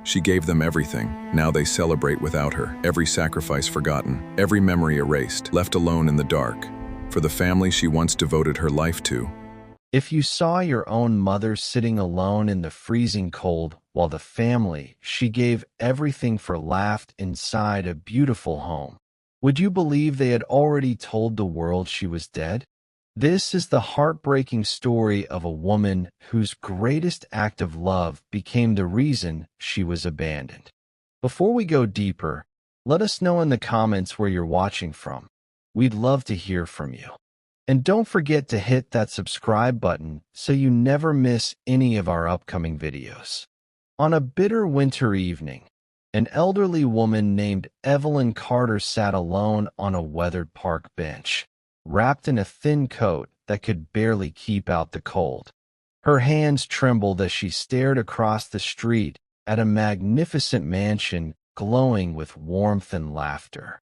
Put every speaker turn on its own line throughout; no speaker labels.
She gave them everything. Now they celebrate without her. Every sacrifice forgotten, every memory erased, left alone in the dark. For the family she once devoted her life to.
If you saw your own mother sitting alone in the freezing cold while the family she gave everything for laughed inside a beautiful home, would you believe they had already told the world she was dead? This is the heartbreaking story of a woman whose greatest act of love became the reason she was abandoned. Before we go deeper, let us know in the comments where you're watching from. We'd love to hear from you. And don't forget to hit that subscribe button so you never miss any of our upcoming videos. On a bitter winter evening, an elderly woman named Evelyn Carter sat alone on a weathered park bench, wrapped in a thin coat that could barely keep out the cold. Her hands trembled as she stared across the street at a magnificent mansion glowing with warmth and laughter.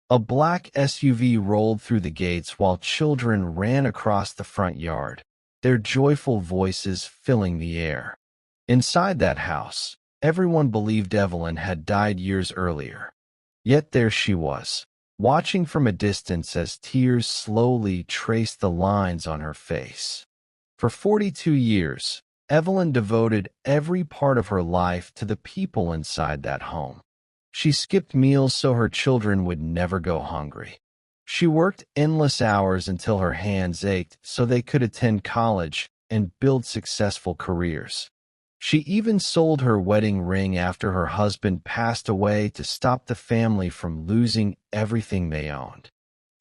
A black SUV rolled through the gates while children ran across the front yard, their joyful voices filling the air. Inside that house, everyone believed Evelyn had died years earlier. Yet there she was, watching from a distance as tears slowly traced the lines on her face. For 42 years, Evelyn devoted every part of her life to the people inside that home. She skipped meals so her children would never go hungry. She worked endless hours until her hands ached so they could attend college and build successful careers. She even sold her wedding ring after her husband passed away to stop the family from losing everything they owned.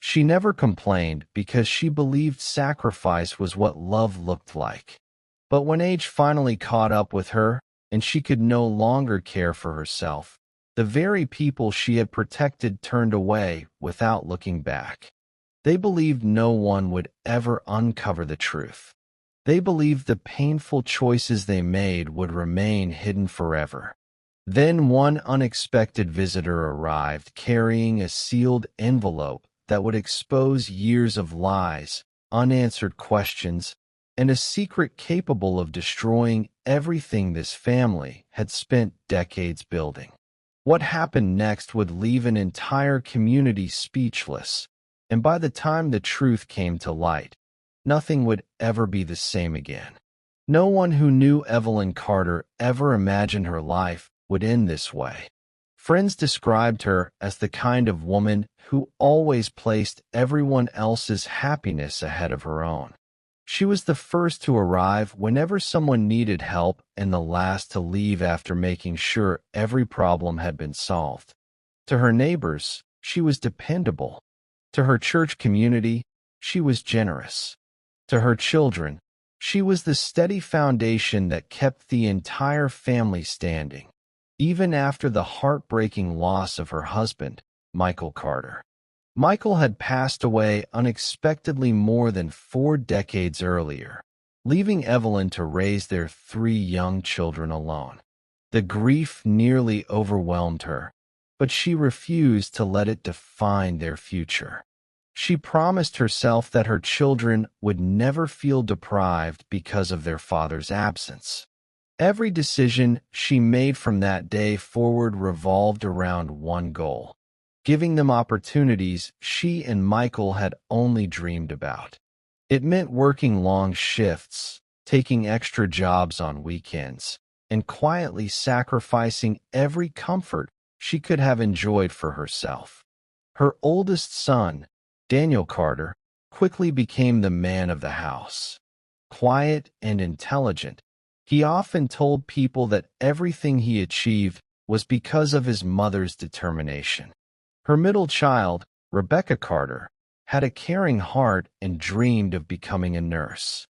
She never complained because she believed sacrifice was what love looked like. But when age finally caught up with her and she could no longer care for herself, the very people she had protected turned away without looking back. They believed no one would ever uncover the truth. They believed the painful choices they made would remain hidden forever. Then one unexpected visitor arrived carrying a sealed envelope that would expose years of lies, unanswered questions, and a secret capable of destroying everything this family had spent decades building. What happened next would leave an entire community speechless, and by the time the truth came to light, nothing would ever be the same again. No one who knew Evelyn Carter ever imagined her life would end this way. Friends described her as the kind of woman who always placed everyone else's happiness ahead of her own. She was the first to arrive whenever someone needed help and the last to leave after making sure every problem had been solved. To her neighbors, she was dependable. To her church community, she was generous. To her children, she was the steady foundation that kept the entire family standing, even after the heartbreaking loss of her husband, Michael Carter. Michael had passed away unexpectedly more than 4 decades earlier, leaving Evelyn to raise their 3 young children alone. The grief nearly overwhelmed her, but she refused to let it define their future. She promised herself that her children would never feel deprived because of their father's absence. Every decision she made from that day forward revolved around one goal: giving them opportunities she and Michael had only dreamed about. It meant working long shifts, taking extra jobs on weekends, and quietly sacrificing every comfort she could have enjoyed for herself. Her oldest son, Daniel Carter, quickly became the man of the house. Quiet and intelligent, he often told people that everything he achieved was because of his mother's determination. Her middle child, Rebecca Carter, had a caring heart and dreamed of becoming a nurse.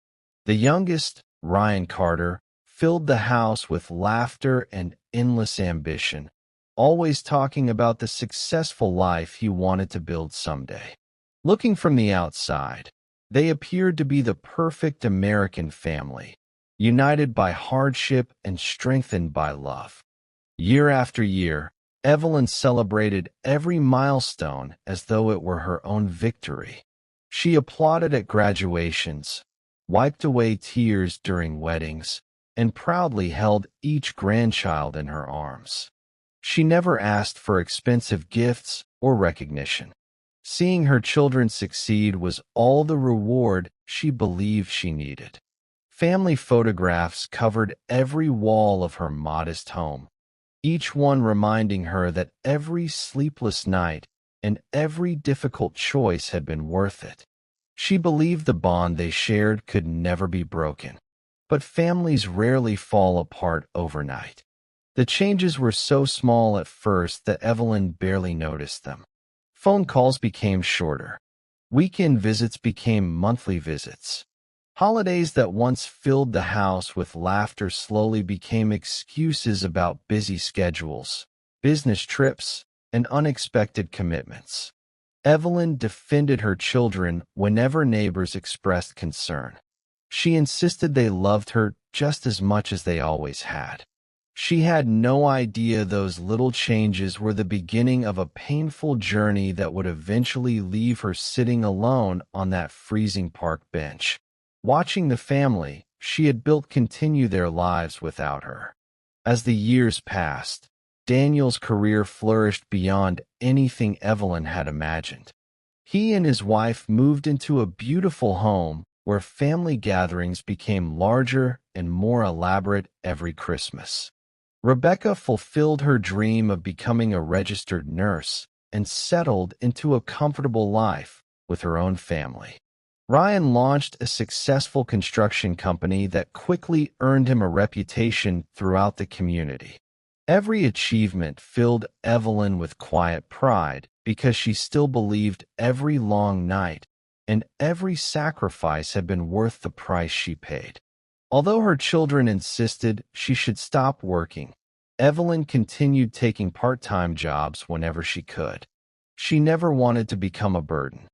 The youngest, Ryan Carter, filled the house with laughter and endless ambition, always talking about the successful life he wanted to build someday. Looking from the outside, they appeared to be the perfect American family, united by hardship and strengthened by love. Year after year, Evelyn celebrated every milestone as though it were her own victory. She applauded at graduations, wiped away tears during weddings, and proudly held each grandchild in her arms. She never asked for expensive gifts or recognition. Seeing her children succeed was all the reward she believed she needed. Family photographs covered every wall of her modest home, each one reminding her that every sleepless night and every difficult choice had been worth it. She believed the bond they shared could never be broken. But families rarely fall apart overnight. The changes were so small at first that Evelyn barely noticed them. Phone calls became shorter. Weekend visits became monthly visits. Holidays that once filled the house with laughter slowly became excuses about busy schedules, business trips, and unexpected commitments. Evelyn defended her children whenever neighbors expressed concern. She insisted they loved her just as much as they always had. She had no idea those little changes were the beginning of a painful journey that would eventually leave her sitting alone on that freezing park bench, watching the family she had built continue their lives without her. As the years passed, Daniel's career flourished beyond anything Evelyn had imagined. He and his wife moved into a beautiful home where family gatherings became larger and more elaborate every Christmas. Rebecca fulfilled her dream of becoming a registered nurse and settled into a comfortable life with her own family. Ryan launched a successful construction company that quickly earned him a reputation throughout the community. Every achievement filled Evelyn with quiet pride because she still believed every long night and every sacrifice had been worth the price she paid. Although her children insisted she should stop working, Evelyn continued taking part-time jobs whenever she could. She never wanted to become a burden.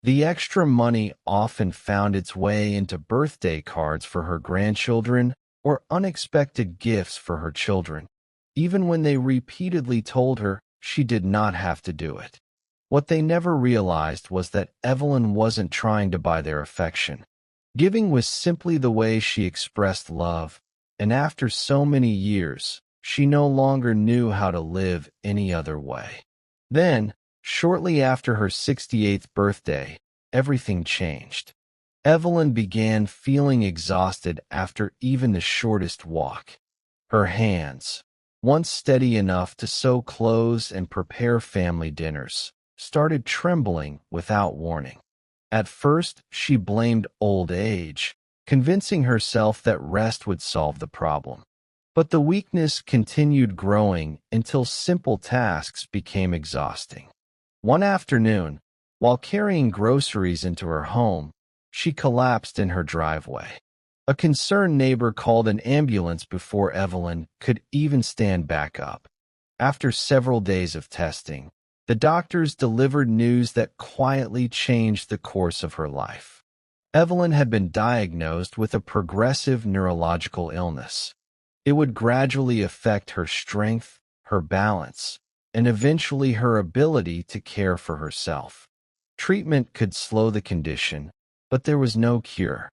The extra money often found its way into birthday cards for her grandchildren or unexpected gifts for her children, even when they repeatedly told her she did not have to do it. What they never realized was that Evelyn wasn't trying to buy their affection. Giving was simply the way she expressed love, and after so many years, she no longer knew how to live any other way. Then, shortly after her 68th birthday, everything changed. Evelyn began feeling exhausted after even the shortest walk. Her hands, once steady enough to sew clothes and prepare family dinners, started trembling without warning. At first, she blamed old age, convincing herself that rest would solve the problem. But the weakness continued growing until simple tasks became exhausting. One afternoon, while carrying groceries into her home, she collapsed in her driveway. A concerned neighbor called an ambulance before Evelyn could even stand back up. After several days of testing, the doctors delivered news that quietly changed the course of her life. Evelyn had been diagnosed with a progressive neurological illness. It would gradually affect her strength, her balance, and eventually her ability to care for herself. Treatment could slow the condition, but there was no cure.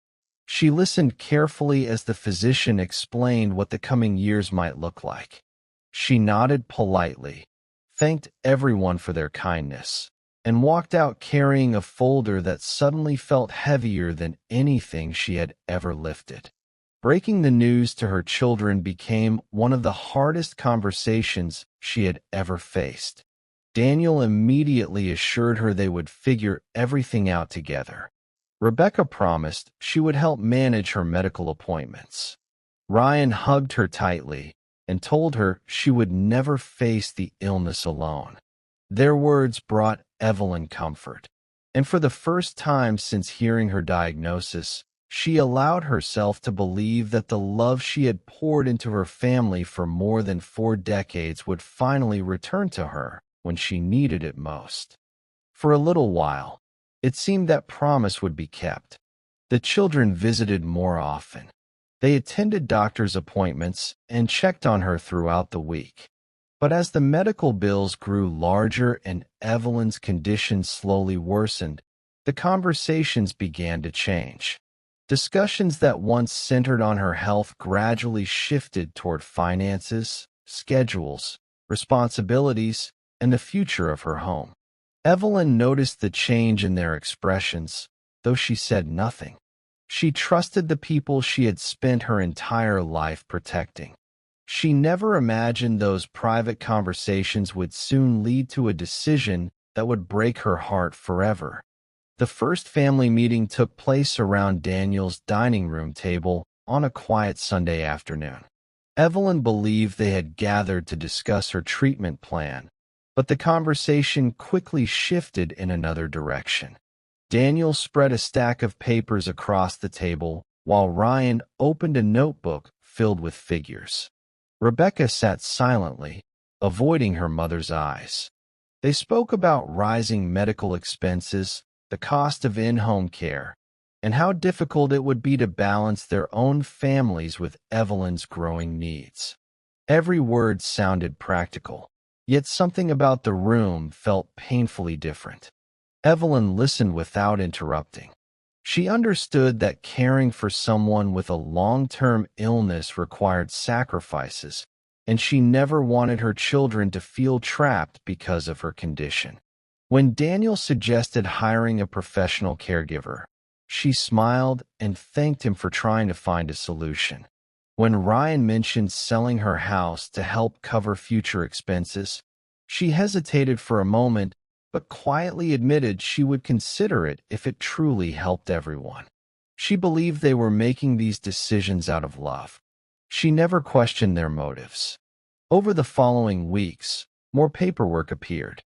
She listened carefully as the physician explained what the coming years might look like. She nodded politely, thanked everyone for their kindness, and walked out carrying a folder that suddenly felt heavier than anything she had ever lifted. Breaking the news to her children became one of the hardest conversations she had ever faced. Daniel immediately assured her they would figure everything out together. Rebecca promised she would help manage her medical appointments. Ryan hugged her tightly and told her she would never face the illness alone. Their words brought Evelyn comfort, and for the first time since hearing her diagnosis, she allowed herself to believe that the love she had poured into her family for more than 4 decades would finally return to her when she needed it most. For a little while, it seemed that promise would be kept. The children visited more often. They attended doctor's appointments and checked on her throughout the week. But as the medical bills grew larger and Evelyn's condition slowly worsened, the conversations began to change. Discussions that once centered on her health gradually shifted toward finances, schedules, responsibilities, and the future of her home. Evelyn noticed the change in their expressions, though she said nothing. She trusted the people she had spent her entire life protecting. She never imagined those private conversations would soon lead to a decision that would break her heart forever. The first family meeting took place around Daniel's dining room table on a quiet Sunday afternoon. Evelyn believed they had gathered to discuss her treatment plan, but the conversation quickly shifted in another direction. Daniel spread a stack of papers across the table, while Ryan opened a notebook filled with figures. Rebecca sat silently, avoiding her mother's eyes. They spoke about rising medical expenses, the cost of in-home care, and how difficult it would be to balance their own families with Evelyn's growing needs. Every word sounded practical, yet something about the room felt painfully different. Evelyn listened without interrupting. She understood that caring for someone with a long-term illness required sacrifices, and she never wanted her children to feel trapped because of her condition. When Daniel suggested hiring a professional caregiver, she smiled and thanked him for trying to find a solution. When Ryan mentioned selling her house to help cover future expenses, she hesitated for a moment, but quietly admitted she would consider it if it truly helped everyone. She believed they were making these decisions out of love. She never questioned their motives. Over the following weeks, more paperwork appeared.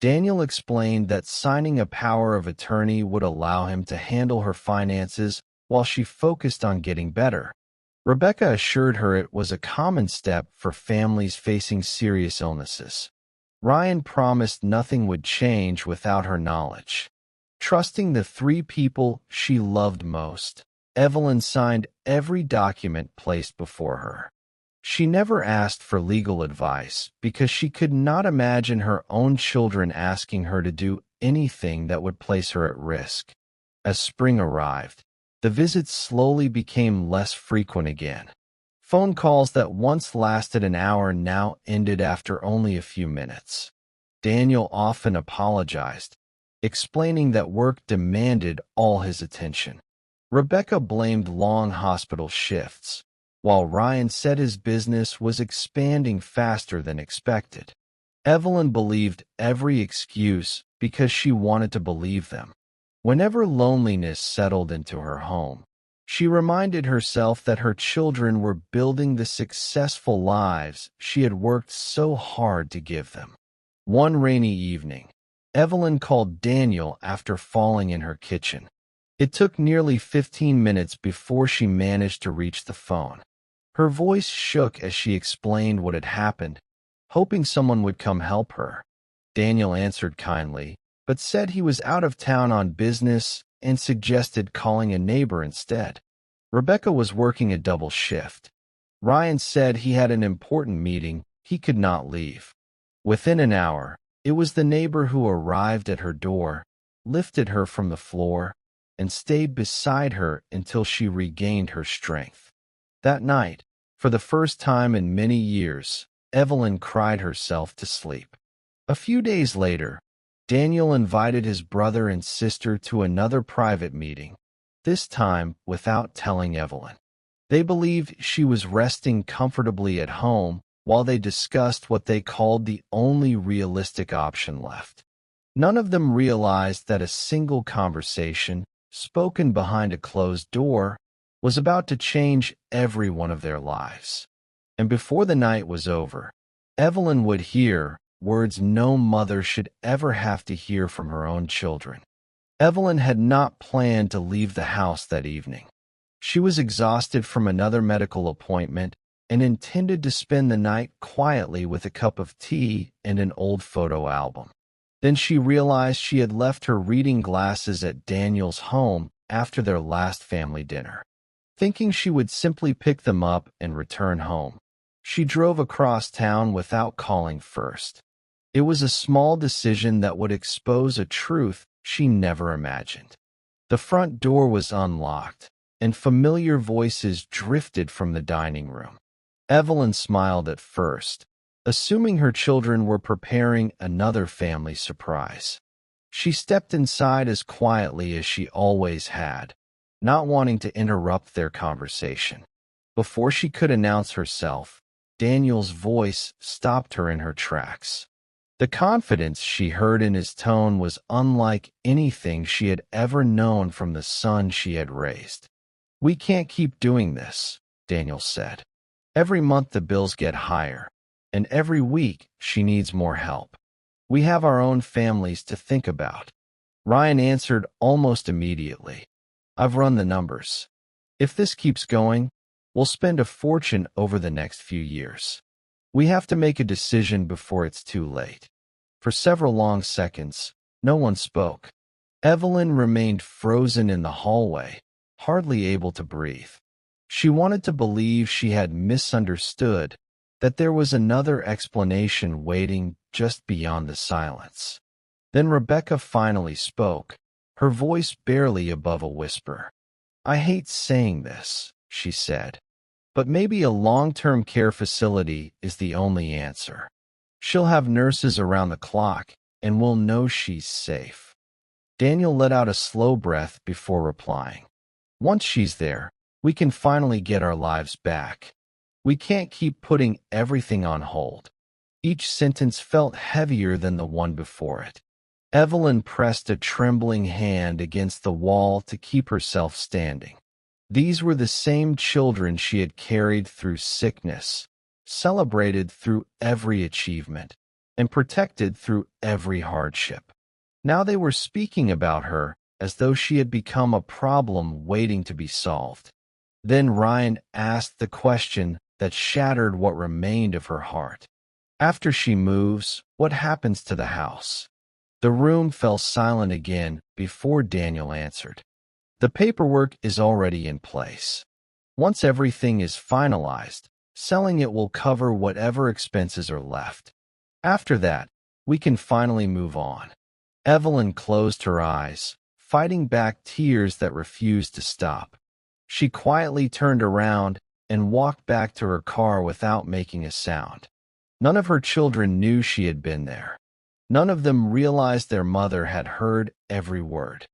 Daniel explained that signing a power of attorney would allow him to handle her finances while she focused on getting better. Rebecca assured her it was a common step for families facing serious illnesses. Ryan promised nothing would change without her knowledge. Trusting the three people she loved most, Evelyn signed every document placed before her. She never asked for legal advice because she could not imagine her own children asking her to do anything that would place her at risk. As spring arrived, the visits slowly became less frequent again. Phone calls that once lasted an hour now ended after only a few minutes. Daniel often apologized, explaining that work demanded all his attention. Rebecca blamed long hospital shifts, while Ryan said his business was expanding faster than expected. Evelyn believed every excuse because she wanted to believe them. Whenever loneliness settled into her home, she reminded herself that her children were building the successful lives she had worked so hard to give them. One rainy evening, Evelyn called Daniel after falling in her kitchen. It took nearly 15 minutes before she managed to reach the phone. Her voice shook as she explained what had happened, hoping someone would come help her. Daniel answered kindly, but said he was out of town on business and suggested calling a neighbor instead. Rebecca was working a double shift. Ryan said he had an important meeting he could not leave. Within an hour, it was the neighbor who arrived at her door, lifted her from the floor, and stayed beside her until she regained her strength. That night, for the first time in many years, Evelyn cried herself to sleep. A few days later, Daniel invited his brother and sister to another private meeting, this time without telling Evelyn. They believed she was resting comfortably at home while they discussed what they called the only realistic option left. None of them realized that a single conversation, spoken behind a closed door, was about to change every one of their lives. And before the night was over, Evelyn would hear words no mother should ever have to hear from her own children. Evelyn had not planned to leave the house that evening. She was exhausted from another medical appointment and intended to spend the night quietly with a cup of tea and an old photo album. Then she realized she had left her reading glasses at Daniel's home after their last family dinner. Thinking she would simply pick them up and return home, she drove across town without calling first. It was a small decision that would expose a truth she never imagined. The front door was unlocked, and familiar voices drifted from the dining room. Evelyn smiled at first, assuming her children were preparing another family surprise. She stepped inside as quietly as she always had, not wanting to interrupt their conversation. Before she could announce herself, Daniel's voice stopped her in her tracks. The confidence she heard in his tone was unlike anything she had ever known from the son she had raised. "We can't keep doing this," Daniel said. "Every month the bills get higher, and every week she needs more help. We have our own families to think about." Ryan answered almost immediately. "I've run the numbers. If this keeps going, we'll spend a fortune over the next few years. We have to make a decision before it's too late." For several long seconds, no one spoke. Evelyn remained frozen in the hallway, hardly able to breathe. She wanted to believe she had misunderstood, that there was another explanation waiting just beyond the silence. Then Rebecca finally spoke, her voice barely above a whisper. "I hate saying this," she said, "but maybe a long-term care facility is the only answer. She'll have nurses around the clock, and we'll know she's safe." Daniel let out a slow breath before replying. "Once she's there, we can finally get our lives back. We can't keep putting everything on hold." Each sentence felt heavier than the one before it. Evelyn pressed a trembling hand against the wall to keep herself standing. These were the same children she had carried through sickness, celebrated through every achievement, and protected through every hardship. Now they were speaking about her as though she had become a problem waiting to be solved. Then Ryan asked the question that shattered what remained of her heart. "After she moves, what happens to the house?" The room fell silent again before Daniel answered. "The paperwork is already in place. Once everything is finalized, selling it will cover whatever expenses are left. After that, we can finally move on." Evelyn closed her eyes, fighting back tears that refused to stop. She quietly turned around and walked back to her car without making a sound. None of her children knew she had been there. None of them realized their mother had heard every word.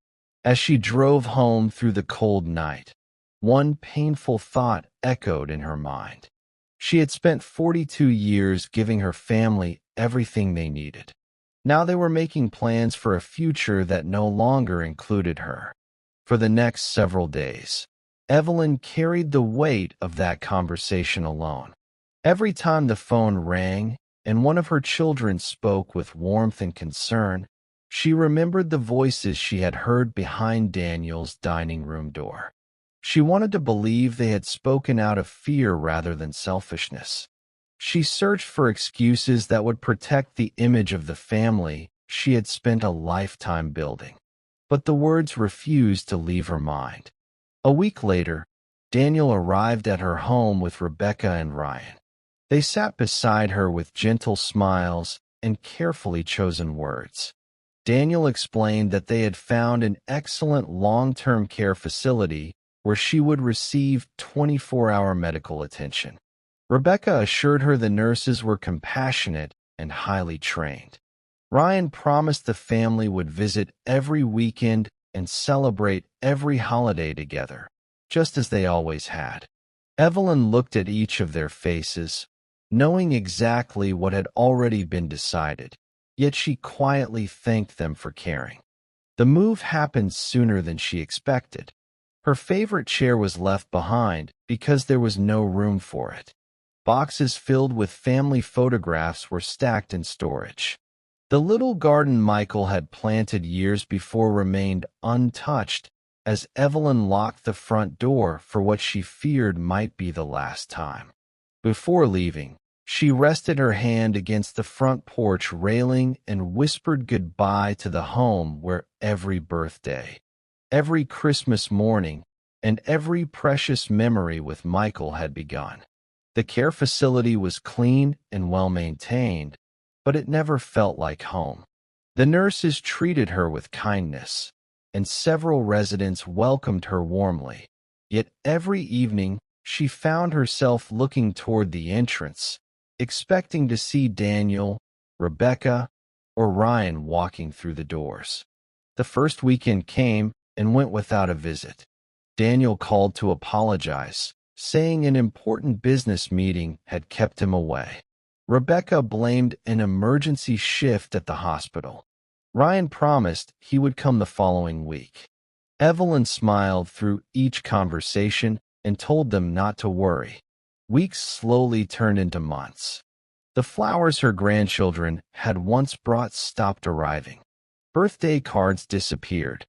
As she drove home through the cold night, one painful thought echoed in her mind. She had spent 42 years giving her family everything they needed. Now they were making plans for a future that no longer included her. For the next several days, Evelyn carried the weight of that conversation alone. Every time the phone rang and one of her children spoke with warmth and concern, she remembered the voices she had heard behind Daniel's dining room door. She wanted to believe they had spoken out of fear rather than selfishness. She searched for excuses that would protect the image of the family she had spent a lifetime building. But the words refused to leave her mind. A week later, Daniel arrived at her home with Rebecca and Ryan. They sat beside her with gentle smiles and carefully chosen words. Daniel explained that they had found an excellent long-term care facility where she would receive 24-hour medical attention. Rebecca assured her the nurses were compassionate and highly trained. Ryan promised the family would visit every weekend and celebrate every holiday together, just as they always had. Evelyn looked at each of their faces, knowing exactly what had already been decided, yet she quietly thanked them for caring. The move happened sooner than she expected. Her favorite chair was left behind because there was no room for it. Boxes filled with family photographs were stacked in storage. The little garden Michael had planted years before remained untouched as Evelyn locked the front door for what she feared might be the last time. Before leaving, she rested her hand against the front porch railing and whispered goodbye to the home where every birthday, every Christmas morning, and every precious memory with Michael had begun. The care facility was clean and well-maintained, but it never felt like home. The nurses treated her with kindness, and several residents welcomed her warmly. Yet every evening, she found herself looking toward the entrance, expecting to see Daniel, Rebecca, or Ryan walking through the doors. The first weekend came and went without a visit. Daniel called to apologize, saying an important business meeting had kept him away. Rebecca blamed an emergency shift at the hospital. Ryan promised he would come the following week. Evelyn smiled through each conversation and told them not to worry. Weeks slowly turned into months. The flowers her grandchildren had once brought stopped arriving. Birthday cards disappeared.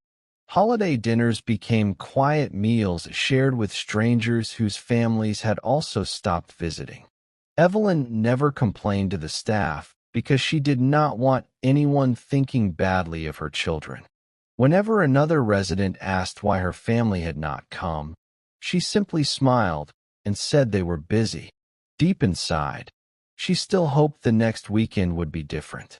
Holiday dinners became quiet meals shared with strangers whose families had also stopped visiting. Evelyn never complained to the staff because she did not want anyone thinking badly of her children. Whenever another resident asked why her family had not come, she simply smiled and said they were busy. Deep inside, she still hoped the next weekend would be different.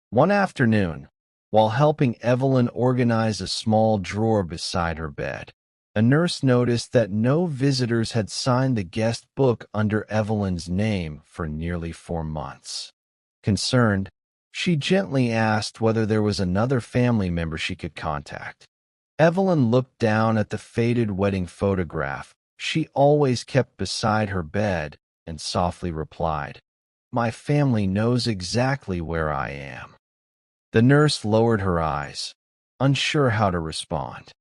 One afternoon, while helping Evelyn organize a small drawer beside her bed, a nurse noticed that no visitors had signed the guest book under Evelyn's name for nearly 4 months. Concerned, she gently asked whether there was another family member she could contact. Evelyn looked down at the faded wedding photograph she always kept beside her bed and softly replied, "My family knows exactly where I am." The nurse lowered her eyes, unsure how to respond.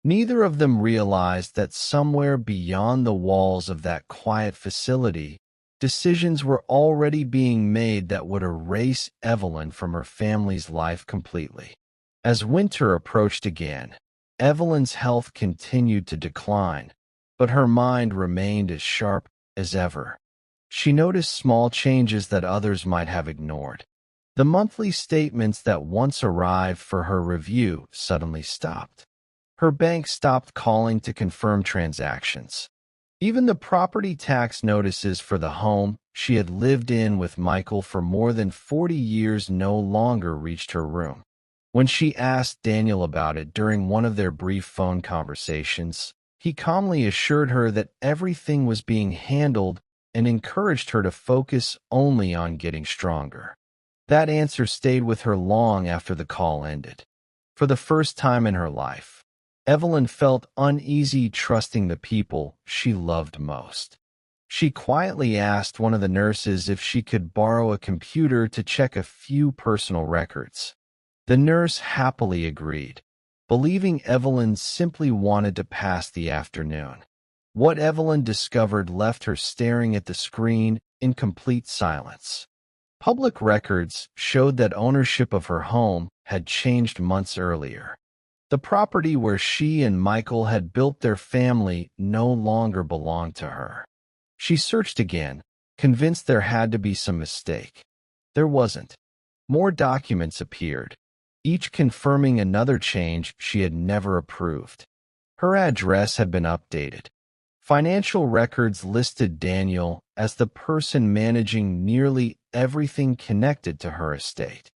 Neither of them realized that somewhere beyond the walls of that quiet facility, decisions were already being made that would erase Evelyn from her family's life completely. As winter approached again, Evelyn's health continued to decline, but her mind remained as sharp as ever. She noticed small changes that others might have ignored. The monthly statements that once arrived for her review suddenly stopped. Her bank stopped calling to confirm transactions. Even the property tax notices for the home she had lived in with Michael for more than 40 years no longer reached her room. When she asked Daniel about it during one of their brief phone conversations, he calmly assured her that everything was being handled and encouraged her to focus only on getting stronger. That answer stayed with her long after the call ended. For the first time in her life, Evelyn felt uneasy trusting the people she loved most. She quietly asked one of the nurses if she could borrow a computer to check a few personal records. The nurse happily agreed, believing Evelyn simply wanted to pass the afternoon. What Evelyn discovered left her staring at the screen in complete silence. Public records showed that ownership of her home had changed months earlier. The property where she and Michael had built their family no longer belonged to her. She searched again, convinced there had to be some mistake. There wasn't. More documents appeared, each confirming another change she had never approved. Her address had been updated. Financial records listed Daniel as the person managing nearly everything connected to her estate.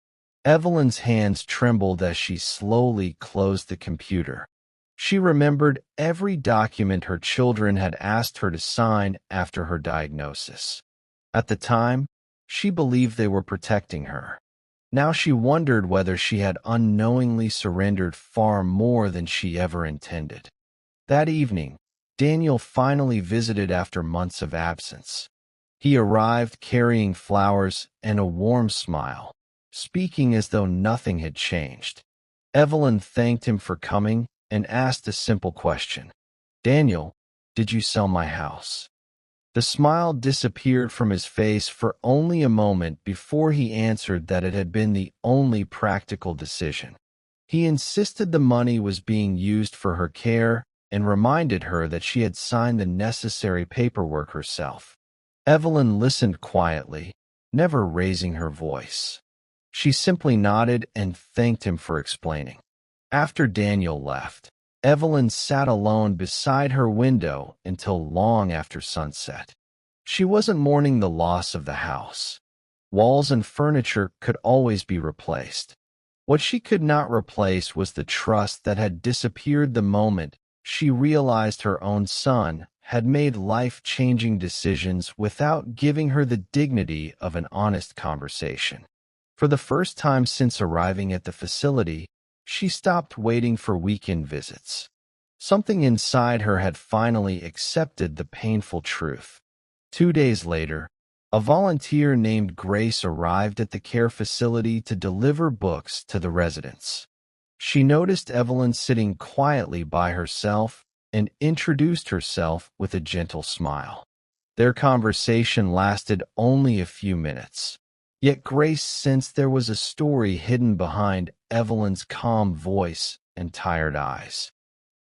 Evelyn's hands trembled as she slowly closed the computer. She remembered every document her children had asked her to sign after her diagnosis. At the time, she believed they were protecting her. Now she wondered whether she had unknowingly surrendered far more than she ever intended. That evening, Daniel finally visited after months of absence. He arrived carrying flowers and a warm smile, speaking as though nothing had changed. Evelyn thanked him for coming and asked a simple question. "Daniel, did you sell my house?" The smile disappeared from his face for only a moment before he answered that it had been the only practical decision. He insisted the money was being used for her care and reminded her that she had signed the necessary paperwork herself. Evelyn listened quietly, never raising her voice. She simply nodded and thanked him for explaining. After Daniel left, Evelyn sat alone beside her window until long after sunset. She wasn't mourning the loss of the house. Walls and furniture could always be replaced. What she could not replace was the trust that had disappeared the moment she realized her own son had made life-changing decisions without giving her the dignity of an honest conversation. For the first time since arriving at the facility, she stopped waiting for weekend visits. Something inside her had finally accepted the painful truth. 2 days later, a volunteer named Grace arrived at the care facility to deliver books to the residents. She noticed Evelyn sitting quietly by herself and introduced herself with a gentle smile. Their conversation lasted only a few minutes, yet Grace sensed there was a story hidden behind Evelyn's calm voice and tired eyes.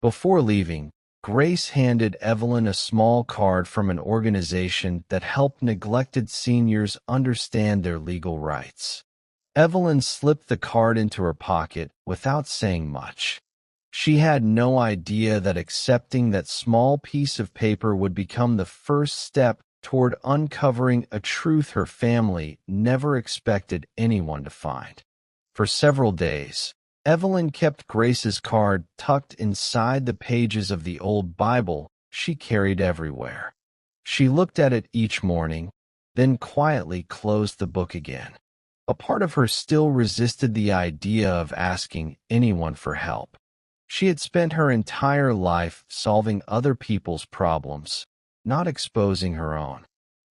Before leaving, Grace handed Evelyn a small card from an organization that helped neglected seniors understand their legal rights. Evelyn slipped the card into her pocket without saying much. She had no idea that accepting that small piece of paper would become the first step toward uncovering a truth her family never expected anyone to find. For several days, Evelyn kept Grace's card tucked inside the pages of the old Bible she carried everywhere. She looked at it each morning, then quietly closed the book again. A part of her still resisted the idea of asking anyone for help. She had spent her entire life solving other people's problems, not exposing her own.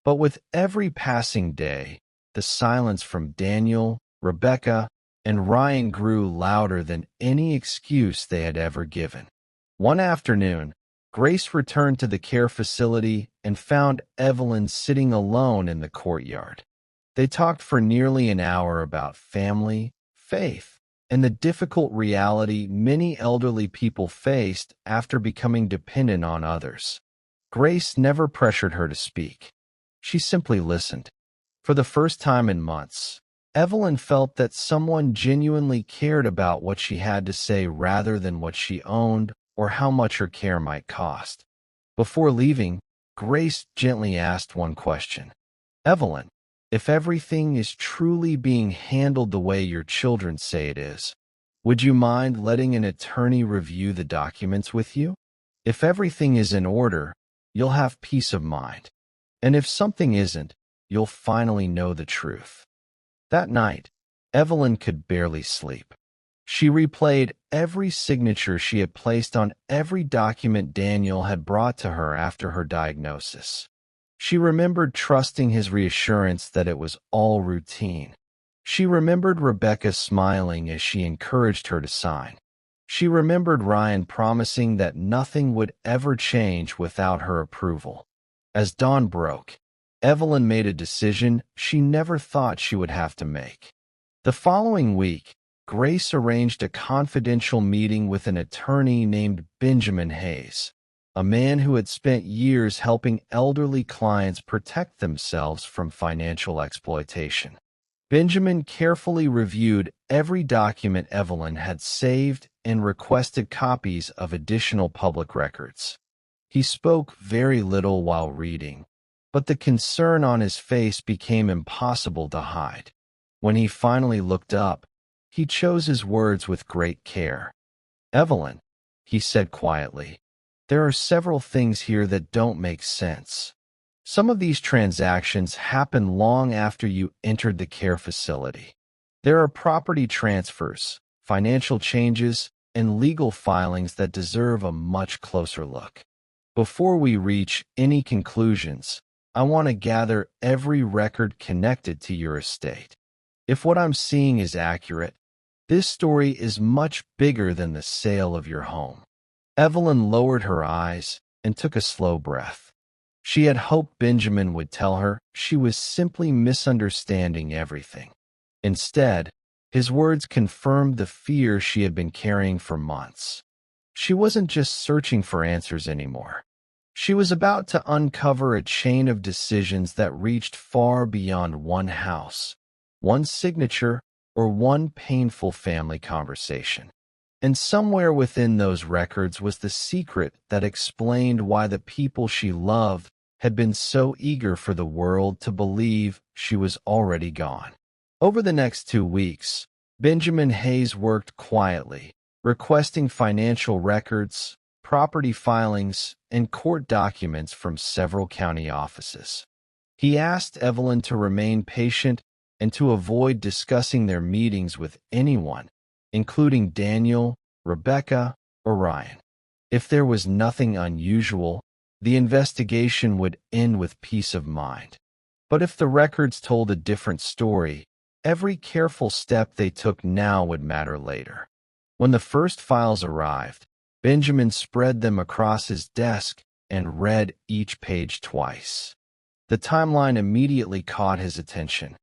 But with every passing day, the silence from Daniel, Rebecca, and Ryan grew louder than any excuse they had ever given. One afternoon, Grace returned to the care facility and found Evelyn sitting alone in the courtyard. They talked for nearly an hour about family, faith, and the difficult reality many elderly people faced after becoming dependent on others. Grace never pressured her to speak. She simply listened. For the first time in months, Evelyn felt that someone genuinely cared about what she had to say rather than what she owned or how much her care might cost. Before leaving, Grace gently asked one question. "Evelyn, if everything is truly being handled the way your children say it is, would you mind letting an attorney review the documents with you? If everything is in order, you'll have peace of mind. And if something isn't, you'll finally know the truth." That night, Evelyn could barely sleep. She replayed every signature she had placed on every document Daniel had brought to her after her diagnosis. She remembered trusting his reassurance that it was all routine. She remembered Rebecca smiling as she encouraged her to sign. She remembered Ryan promising that nothing would ever change without her approval. As dawn broke, Evelyn made a decision she never thought she would have to make. The following week, Grace arranged a confidential meeting with an attorney named Benjamin Hayes, a man who had spent years helping elderly clients protect themselves from financial exploitation. Benjamin carefully reviewed every document Evelyn had saved and requested copies of additional public records. He spoke very little while reading, but the concern on his face became impossible to hide. When he finally looked up, he chose his words with great care. "Evelyn," he said quietly, "there are several things here that don't make sense. Some of these transactions happened long after you entered the care facility. There are property transfers, financial changes, and legal filings that deserve a much closer look. Before we reach any conclusions, I want to gather every record connected to your estate. If what I'm seeing is accurate, this story is much bigger than the sale of your home." Evelyn lowered her eyes and took a slow breath. She had hoped Benjamin would tell her she was simply misunderstanding everything. Instead, his words confirmed the fear she had been carrying for months. She wasn't just searching for answers anymore. She was about to uncover a chain of decisions that reached far beyond one house, one signature, or one painful family conversation. And somewhere within those records was the secret that explained why the people she loved had been so eager for the world to believe she was already gone. Over the next 2 weeks, Benjamin Hayes worked quietly, requesting financial records, property filings and court documents from several county offices. He asked Evelyn to remain patient and to avoid discussing their meetings with anyone, including Daniel, Rebecca, or Ryan. If there was nothing unusual, the investigation would end with peace of mind. But if the records told a different story, every careful step they took now would matter later. When the first files arrived, Benjamin spread them across his desk and read each page twice. The timeline immediately caught his attention.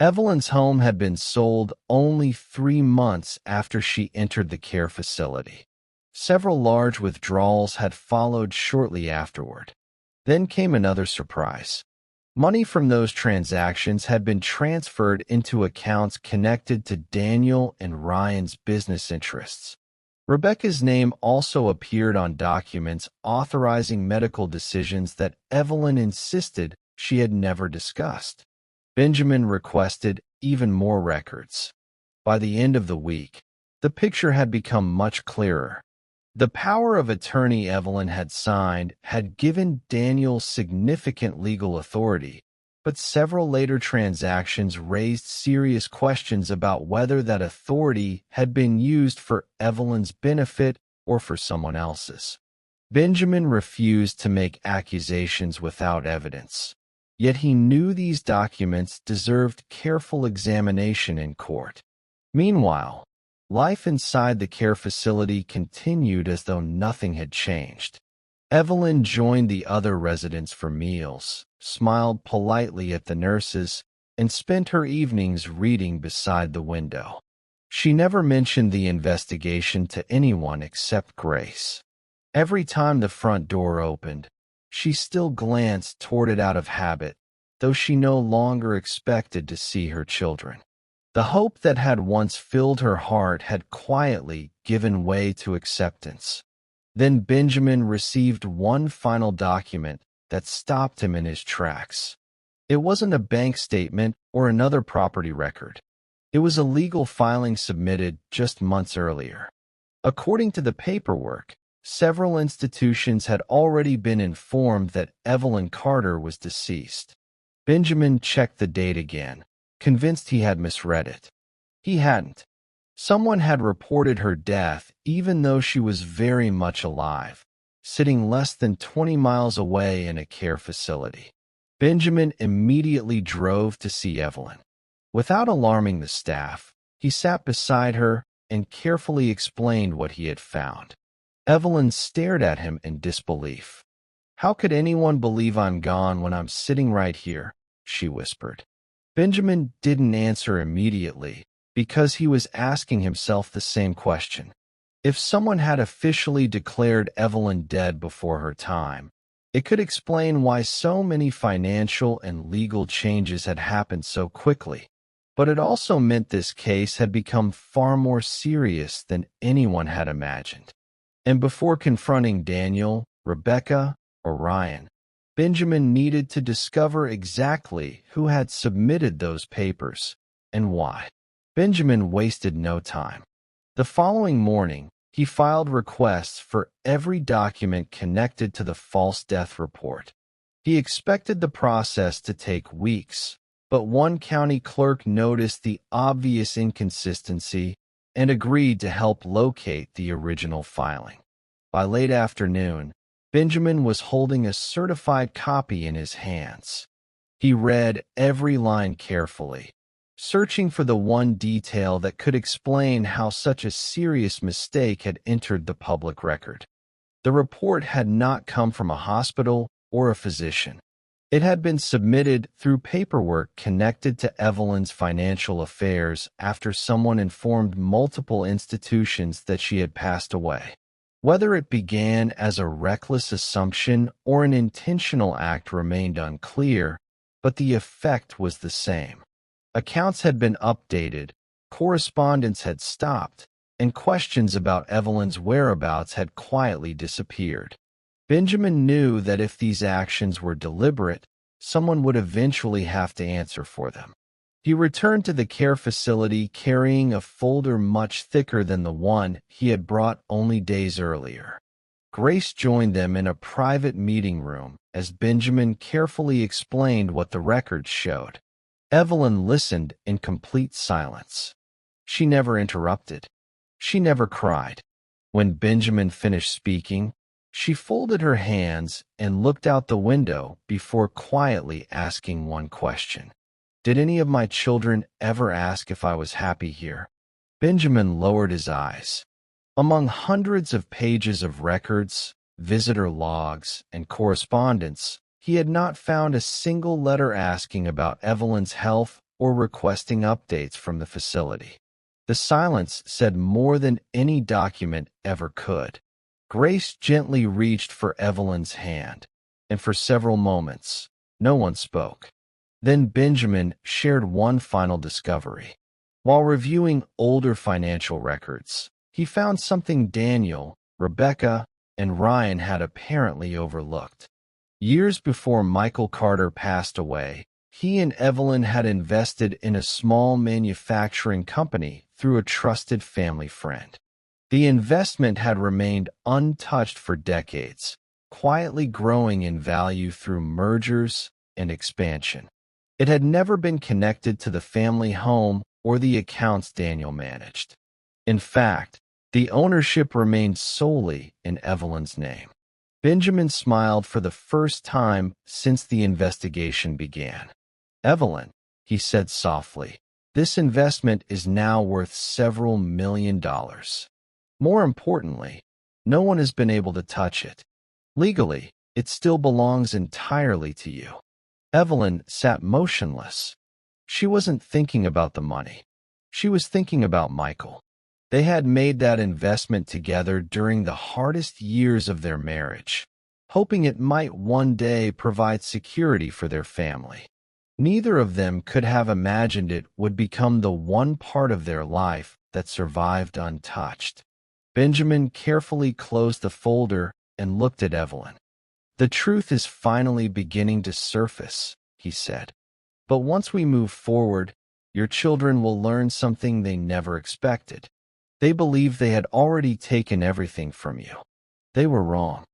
Evelyn's home had been sold only 3 months after she entered the care facility. Several large withdrawals had followed shortly afterward. Then came another surprise. Money from those transactions had been transferred into accounts connected to Daniel and Ryan's business interests. Rebecca's name also appeared on documents authorizing medical decisions that Evelyn insisted she had never discussed. Benjamin requested even more records. By the end of the week, the picture had become much clearer. The power of attorney Evelyn had signed had given Daniel significant legal authority, but several later transactions raised serious questions about whether that authority had been used for Evelyn's benefit or for someone else's. Benjamin refused to make accusations without evidence, yet he knew these documents deserved careful examination in court. Meanwhile, life inside the care facility continued as though nothing had changed. Evelyn joined the other residents for meals, smiled politely at the nurses, and spent her evenings reading beside the window. She never mentioned the investigation to anyone except Grace. Every time the front door opened, she still glanced toward it out of habit, though she no longer expected to see her children. The hope that had once filled her heart had quietly given way to acceptance. Then Benjamin received one final document that stopped him in his tracks. It wasn't a bank statement or another property record. It was a legal filing submitted just months earlier. According to the paperwork, several institutions had already been informed that Evelyn Carter was deceased. Benjamin checked the date again, convinced he had misread it. He hadn't. Someone had reported her death even though she was very much alive, sitting less than 20 miles away in a care facility. Benjamin immediately drove to see Evelyn. Without alarming the staff, he sat beside her and carefully explained what he had found. Evelyn stared at him in disbelief. "How could anyone believe I'm gone when I'm sitting right here?" she whispered. Benjamin didn't answer immediately because he was asking himself the same question. If someone had officially declared Evelyn dead before her time, it could explain why so many financial and legal changes had happened so quickly. But it also meant this case had become far more serious than anyone had imagined. And before confronting Daniel, Rebecca, or Ryan, Benjamin needed to discover exactly who had submitted those papers and why. Benjamin wasted no time. The following morning, he filed requests for every document connected to the false death report. He expected the process to take weeks, but one county clerk noticed the obvious inconsistency and agreed to help locate the original filing. By late afternoon, Benjamin was holding a certified copy in his hands. He read every line carefully, searching for the one detail that could explain how such a serious mistake had entered the public record. The report had not come from a hospital or a physician. It had been submitted through paperwork connected to Evelyn's financial affairs after someone informed multiple institutions that she had passed away. Whether it began as a reckless assumption or an intentional act remained unclear, but the effect was the same. Accounts had been updated, correspondence had stopped, and questions about Evelyn's whereabouts had quietly disappeared. Benjamin knew that if these actions were deliberate, someone would eventually have to answer for them. He returned to the care facility carrying a folder much thicker than the one he had brought only days earlier. Grace joined them in a private meeting room as Benjamin carefully explained what the records showed. Evelyn listened in complete silence. She never interrupted. She never cried. When Benjamin finished speaking, she folded her hands and looked out the window before quietly asking one question. "Did any of my children ever ask if I was happy here?" Benjamin lowered his eyes. Among hundreds of pages of records, visitor logs, and correspondence, he had not found a single letter asking about Evelyn's health or requesting updates from the facility. The silence said more than any document ever could. Grace gently reached for Evelyn's hand, and for several moments, no one spoke. Then Benjamin shared one final discovery. While reviewing older financial records, he found something Daniel, Rebecca, and Ryan had apparently overlooked. Years before Michael Carter passed away, he and Evelyn had invested in a small manufacturing company through a trusted family friend. The investment had remained untouched for decades, quietly growing in value through mergers and expansion. It had never been connected to the family home or the accounts Daniel managed. In fact, the ownership remained solely in Evelyn's name. Benjamin smiled for the first time since the investigation began. "Evelyn," he said softly, "this investment is now worth several $1,000,000. More importantly, no one has been able to touch it. Legally, it still belongs entirely to you." Evelyn sat motionless. She wasn't thinking about the money. She was thinking about Michael. They had made that investment together during the hardest years of their marriage, hoping it might one day provide security for their family. Neither of them could have imagined it would become the one part of their life that survived untouched. Benjamin carefully closed the folder and looked at Evelyn. "The truth is finally beginning to surface," he said. "But once we move forward, your children will learn something they never expected. They believed they had already taken everything from you. They were wrong."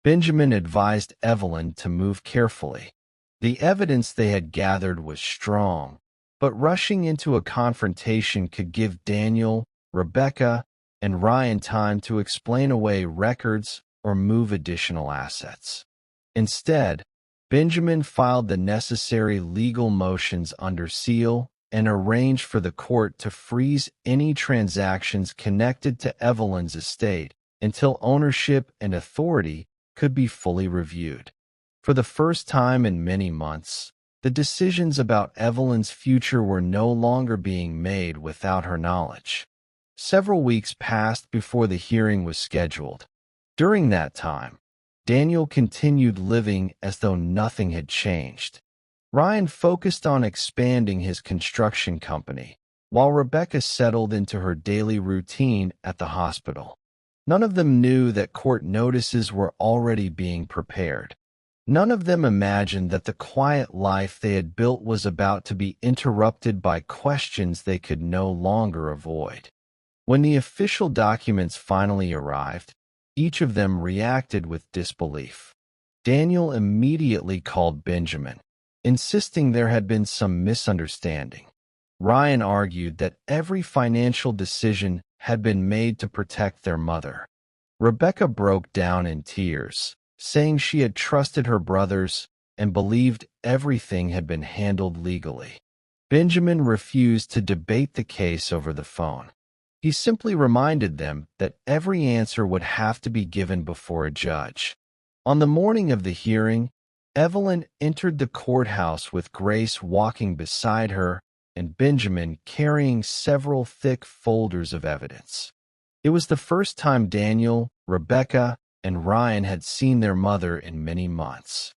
Benjamin advised Evelyn to move carefully. The evidence they had gathered was strong, but rushing into a confrontation could give Daniel, Rebecca, and Ryan time to explain away records or move additional assets. Instead, Benjamin filed the necessary legal motions under seal and arranged for the court to freeze any transactions connected to Evelyn's estate until ownership and authority could be fully reviewed. For the first time in many months, the decisions about Evelyn's future were no longer being made without her knowledge. Several weeks passed before the hearing was scheduled. During that time, Daniel continued living as though nothing had changed. Ryan focused on expanding his construction company, while Rebecca settled into her daily routine at the hospital. None of them knew that court notices were already being prepared. None of them imagined that the quiet life they had built was about to be interrupted by questions they could no longer avoid. When the official documents finally arrived, each of them reacted with disbelief. Daniel immediately called Benjamin, insisting there had been some misunderstanding. Ryan argued that every financial decision had been made to protect their mother. Rebecca broke down in tears, saying she had trusted her brothers and believed everything had been handled legally. Benjamin refused to debate the case over the phone. He simply reminded them that every answer would have to be given before a judge. On the morning of the hearing, Evelyn entered the courthouse with Grace walking beside her and Benjamin carrying several thick folders of evidence. It was the first time Daniel, Rebecca, and Ryan had seen their mother in many months.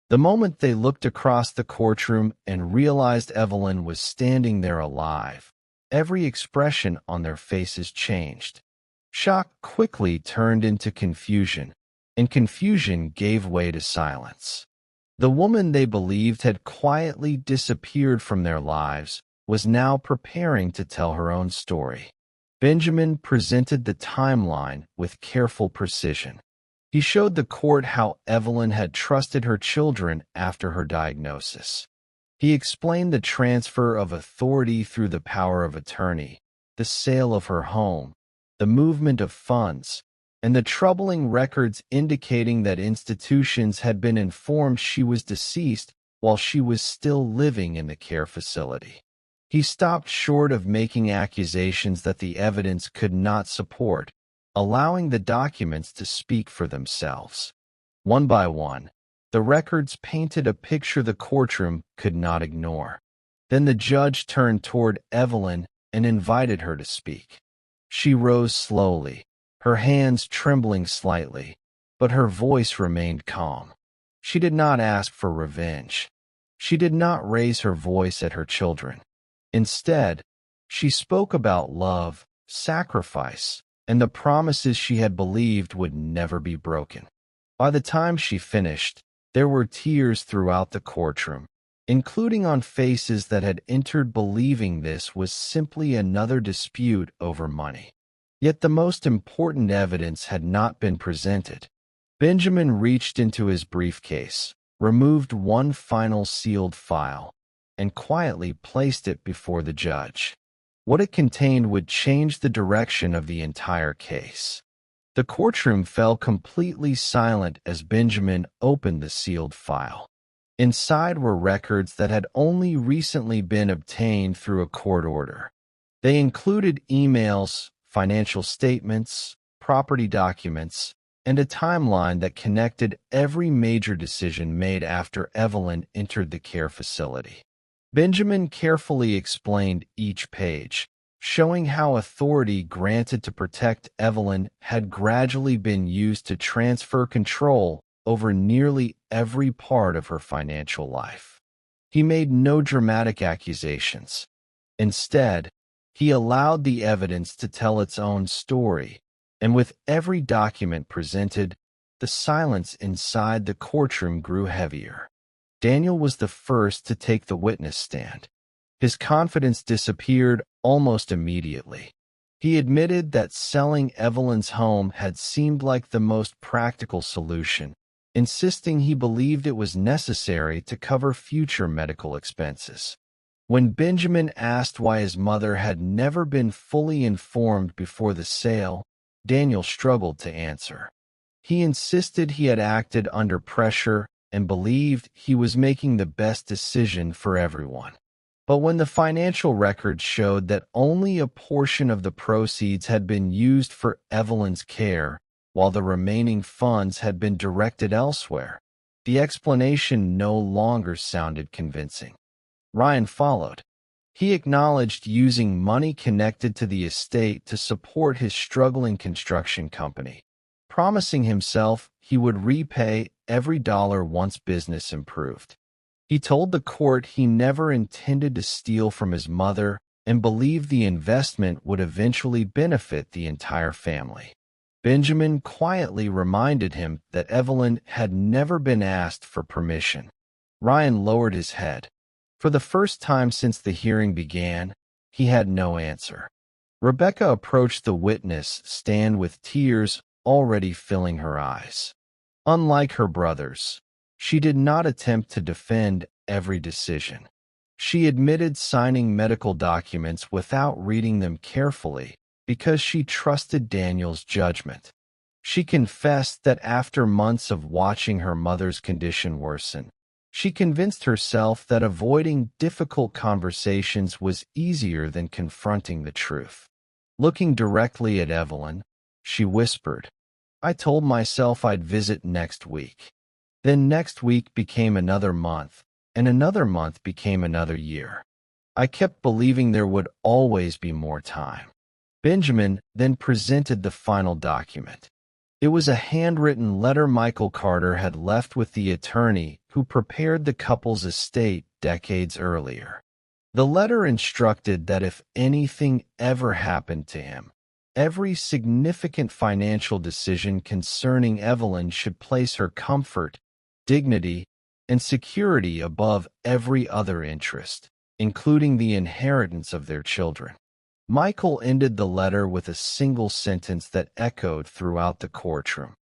The moment they looked across the courtroom and realized Evelyn was standing there alive, every expression on their faces changed. Shock quickly turned into confusion, and confusion gave way to silence. The woman they believed had quietly disappeared from their lives was now preparing to tell her own story. Benjamin presented the timeline with careful precision. He showed the court how Evelyn had trusted her children after her diagnosis. He explained the transfer of authority through the power of attorney, the sale of her home, the movement of funds, and the troubling records indicating that institutions had been informed she was deceased while she was still living in the care facility. He stopped short of making accusations that the evidence could not support, allowing the documents to speak for themselves. One by one, the records painted a picture the courtroom could not ignore. Then the judge turned toward Evelyn and invited her to speak. She rose slowly, her hands trembling slightly, but her voice remained calm. She did not ask for revenge. She did not raise her voice at her children. Instead, she spoke about love, sacrifice, and the promises she had believed would never be broken. By the time she finished, there were tears throughout the courtroom, including on faces that had entered believing this was simply another dispute over money. Yet the most important evidence had not been presented. Benjamin reached into his briefcase, removed one final sealed file, and quietly placed it before the judge. What it contained would change the direction of the entire case. The courtroom fell completely silent as Benjamin opened the sealed file. Inside were records that had only recently been obtained through a court order. They included emails, financial statements, property documents, and a timeline that connected every major decision made after Evelyn entered the care facility. Benjamin carefully explained each page, showing how authority granted to protect Evelyn had gradually been used to transfer control over nearly every part of her financial life. He made no dramatic accusations. Instead, he allowed the evidence to tell its own story, and with every document presented, the silence inside the courtroom grew heavier. Daniel was the first to take the witness stand. His confidence disappeared almost immediately. He admitted that selling Evelyn's home had seemed like the most practical solution, insisting he believed it was necessary to cover future medical expenses. When Benjamin asked why his mother had never been fully informed before the sale, Daniel struggled to answer. He insisted he had acted under pressure and believed he was making the best decision for everyone. But when the financial records showed that only a portion of the proceeds had been used for Evelyn's care, while the remaining funds had been directed elsewhere, the explanation no longer sounded convincing. Ryan followed. He acknowledged using money connected to the estate to support his struggling construction company, promising himself he would repay every dollar once business improved. He told the court he never intended to steal from his mother and believed the investment would eventually benefit the entire family. Benjamin quietly reminded him that Evelyn had never been asked for permission. Ryan lowered his head. For the first time since the hearing began, he had no answer. Rebecca approached the witness stand with tears already filling her eyes. Unlike her brothers, she did not attempt to defend every decision. She admitted signing medical documents without reading them carefully because she trusted Daniel's judgment. She confessed that after months of watching her mother's condition worsen, she convinced herself that avoiding difficult conversations was easier than confronting the truth. Looking directly at Evelyn, she whispered, "I told myself I'd visit next week." Then next week became another month, and another month became another year. I kept believing there would always be more time. Benjamin then presented the final document. It was a handwritten letter Michael Carter had left with the attorney who prepared the couple's estate decades earlier. The letter instructed that if anything ever happened to him, every significant financial decision concerning Evelyn should place her comfort, dignity, and security above every other interest, including the inheritance of their children. Michael ended the letter with a single sentence that echoed throughout the courtroom.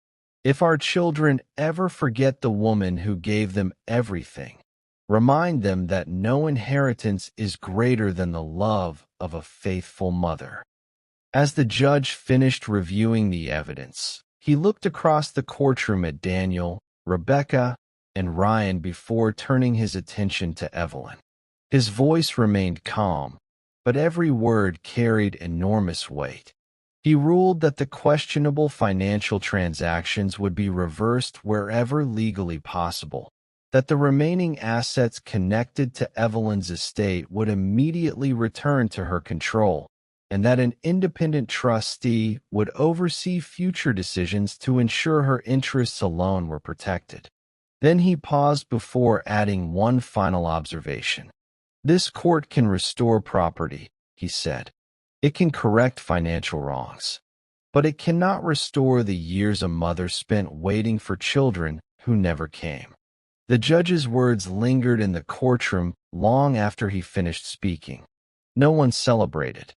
If our children ever forget the woman who gave them everything, remind them that no inheritance is greater than the love of a faithful mother." As the judge finished reviewing the evidence, he looked across the courtroom at Daniel, Rebecca, and Ryan before turning his attention to Evelyn. His voice remained calm, but every word carried enormous weight. He ruled that the questionable financial transactions would be reversed wherever legally possible, that the remaining assets connected to Evelyn's estate would immediately return to her control, and that an independent trustee would oversee future decisions to ensure her interests alone were protected. Then he paused before adding one final observation. "This court can restore property," he said. "It can correct financial wrongs, but it cannot restore the years a mother spent waiting for children who never came." The judge's words lingered in the courtroom long after he finished speaking. No one celebrated.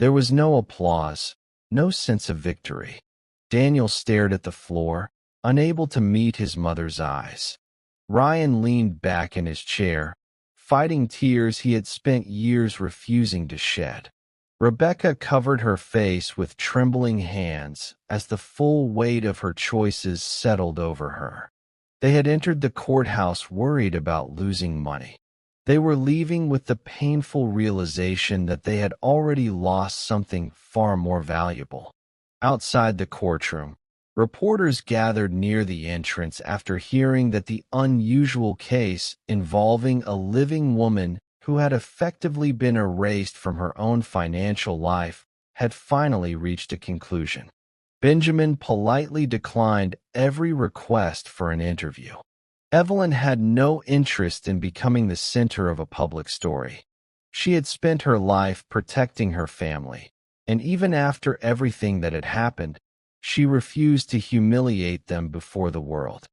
There was no applause, no sense of victory. Daniel stared at the floor, unable to meet his mother's eyes. Ryan leaned back in his chair, fighting tears he had spent years refusing to shed. Rebecca covered her face with trembling hands as the full weight of her choices settled over her. They had entered the courthouse worried about losing money. They were leaving with the painful realization that they had already lost something far more valuable. Outside the courtroom, reporters gathered near the entrance after hearing that the unusual case involving a living woman who had effectively been erased from her own financial life had finally reached a conclusion. Benjamin politely declined every request for an interview. Evelyn had no interest in becoming the center of a public story. She had spent her life protecting her family, and even after everything that had happened, she refused to humiliate them before the world.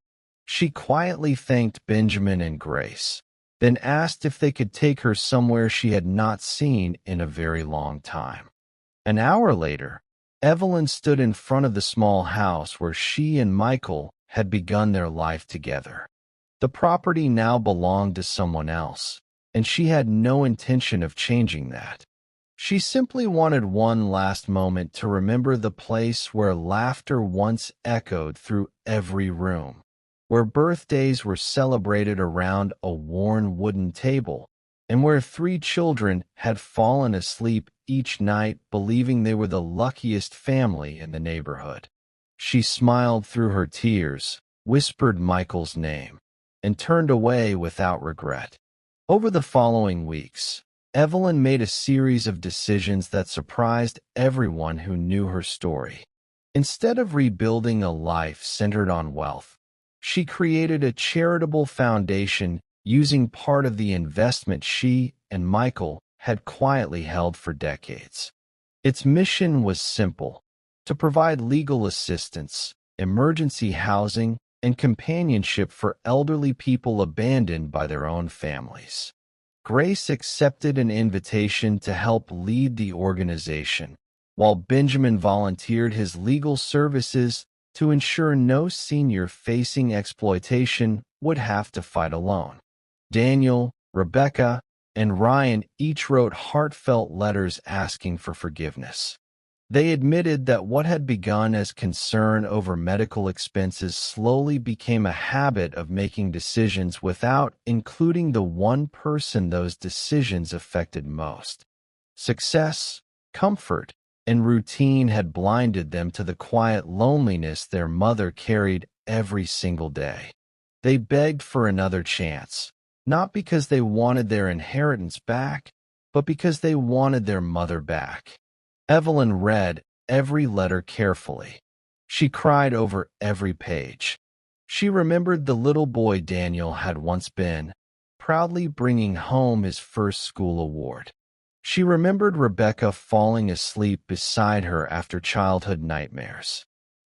She quietly thanked Benjamin and Grace, then asked if they could take her somewhere she had not seen in a very long time. An hour later, Evelyn stood in front of the small house where she and Michael had begun their life together. The property now belonged to someone else, and she had no intention of changing that. She simply wanted one last moment to remember the place where laughter once echoed through every room, where birthdays were celebrated around a worn wooden table, and where 3 children had fallen asleep each night believing they were the luckiest family in the neighborhood. She smiled through her tears, whispered Michael's name, and turned away without regret. Over the following weeks, Evelyn made a series of decisions that surprised everyone who knew her story. Instead of rebuilding a life centered on wealth, she created a charitable foundation using part of the investment she and Michael had quietly held for decades. Its mission was simple: to provide legal assistance, emergency housing, and companionship for elderly people abandoned by their own families. Grace accepted an invitation to help lead the organization, while Benjamin volunteered his legal services to ensure no senior facing exploitation would have to fight alone. Daniel, Rebecca, and Ryan each wrote heartfelt letters asking for forgiveness. They admitted that what had begun as concern over medical expenses slowly became a habit of making decisions without including the one person those decisions affected most. Success, comfort, and routine had blinded them to the quiet loneliness their mother carried every single day. They begged for another chance, not because they wanted their inheritance back, but because they wanted their mother back. Evelyn read every letter carefully. She cried over every page. She remembered the little boy Daniel had once been, proudly bringing home his first school award. She remembered Rebecca falling asleep beside her after childhood nightmares.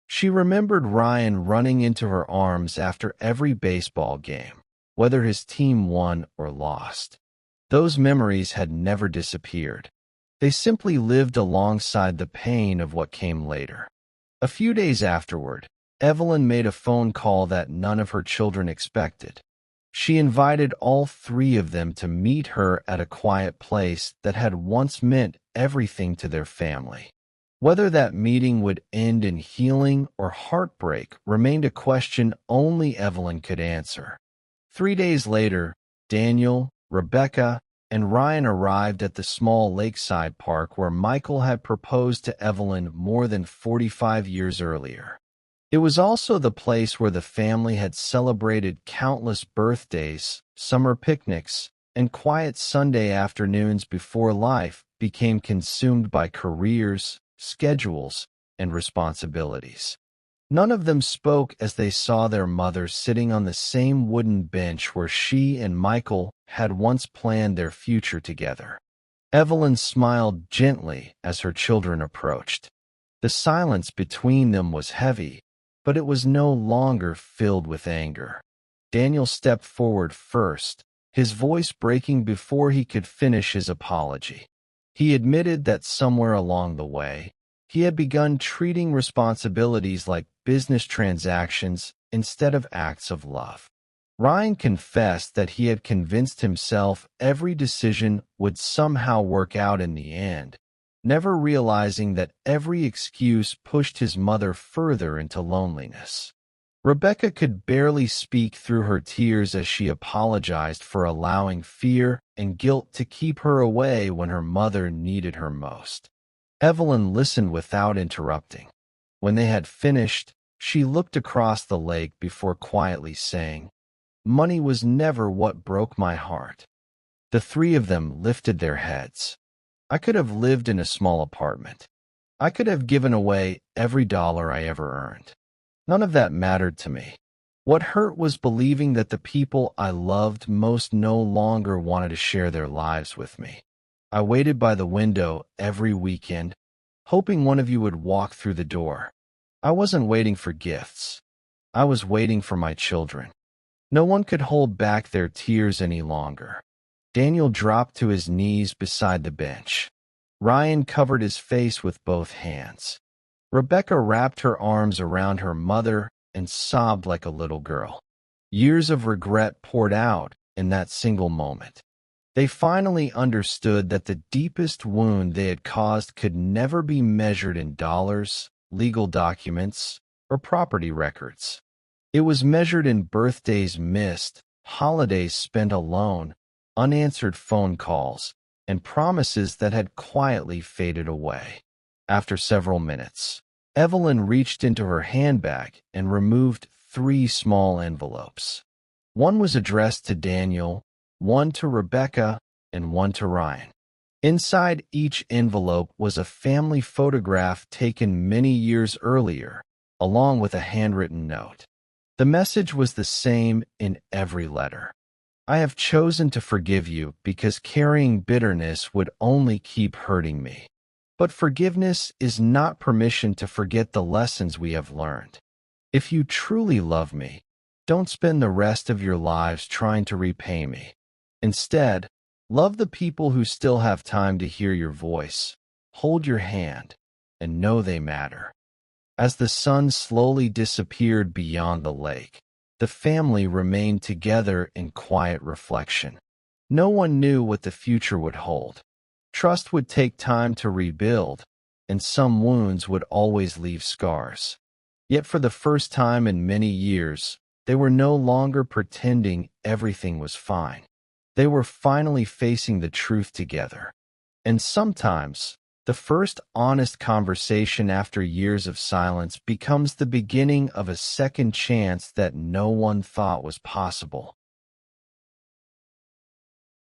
She remembered Ryan running into her arms after every baseball game, whether his team won or lost. Those memories had never disappeared. They simply lived alongside the pain of what came later. A few days afterward, Evelyn made a phone call that none of her children expected. She invited all three of them to meet her at a quiet place that had once meant everything to their family. Whether that meeting would end in healing or heartbreak remained a question only Evelyn could answer. 3 days later, Daniel, Rebecca, and Ryan arrived at the small lakeside park where Michael had proposed to Evelyn more than 45 years earlier. It was also the place where the family had celebrated countless birthdays, summer picnics, and quiet Sunday afternoons before life became consumed by careers, schedules, and responsibilities. None of them spoke as they saw their mother sitting on the same wooden bench where she and Michael had once planned their future together. Evelyn smiled gently as her children approached. The silence between them was heavy, but it was no longer filled with anger. Daniel stepped forward first, his voice breaking before he could finish his apology. He admitted that somewhere along the way, he had begun treating responsibilities like business transactions instead of acts of love. Ryan confessed that he had convinced himself every decision would somehow work out in the end, never realizing that every excuse pushed his mother further into loneliness. Rebecca could barely speak through her tears as she apologized for allowing fear and guilt to keep her away when her mother needed her most. Evelyn listened without interrupting. When they had finished, she looked across the lake before quietly saying, "Money was never what broke my heart." The three of them lifted their heads. I could have lived in a small apartment. I could have given away every dollar I ever earned. None of that mattered to me. What hurt was believing that the people I loved most no longer wanted to share their lives with me. I waited by the window every weekend, hoping one of you would walk through the door. I wasn't waiting for gifts. I was waiting for my children. No one could hold back their tears any longer. Daniel dropped to his knees beside the bench. Ryan covered his face with both hands. Rebecca wrapped her arms around her mother and sobbed like a little girl. Years of regret poured out in that single moment. They finally understood that the deepest wound they had caused could never be measured in dollars, legal documents, or property records. It was measured in birthdays missed, holidays spent alone, unanswered phone calls, and promises that had quietly faded away. After several minutes, Evelyn reached into her handbag and removed 3 small envelopes. One was addressed to Daniel, one to Rebecca, and one to Ryan. Inside each envelope was a family photograph taken many years earlier, along with a handwritten note. The message was the same in every letter. I have chosen to forgive you because carrying bitterness would only keep hurting me. But forgiveness is not permission to forget the lessons we have learned. If you truly love me, don't spend the rest of your lives trying to repay me. Instead, love the people who still have time to hear your voice, hold your hand, and know they matter. As the sun slowly disappeared beyond the lake, the family remained together in quiet reflection. No one knew what the future would hold. Trust would take time to rebuild, and some wounds would always leave scars. Yet for the first time in many years, they were no longer pretending everything was fine. They were finally facing the truth together. And sometimes, the first honest conversation after years of silence becomes the beginning of a second chance that no one thought was possible.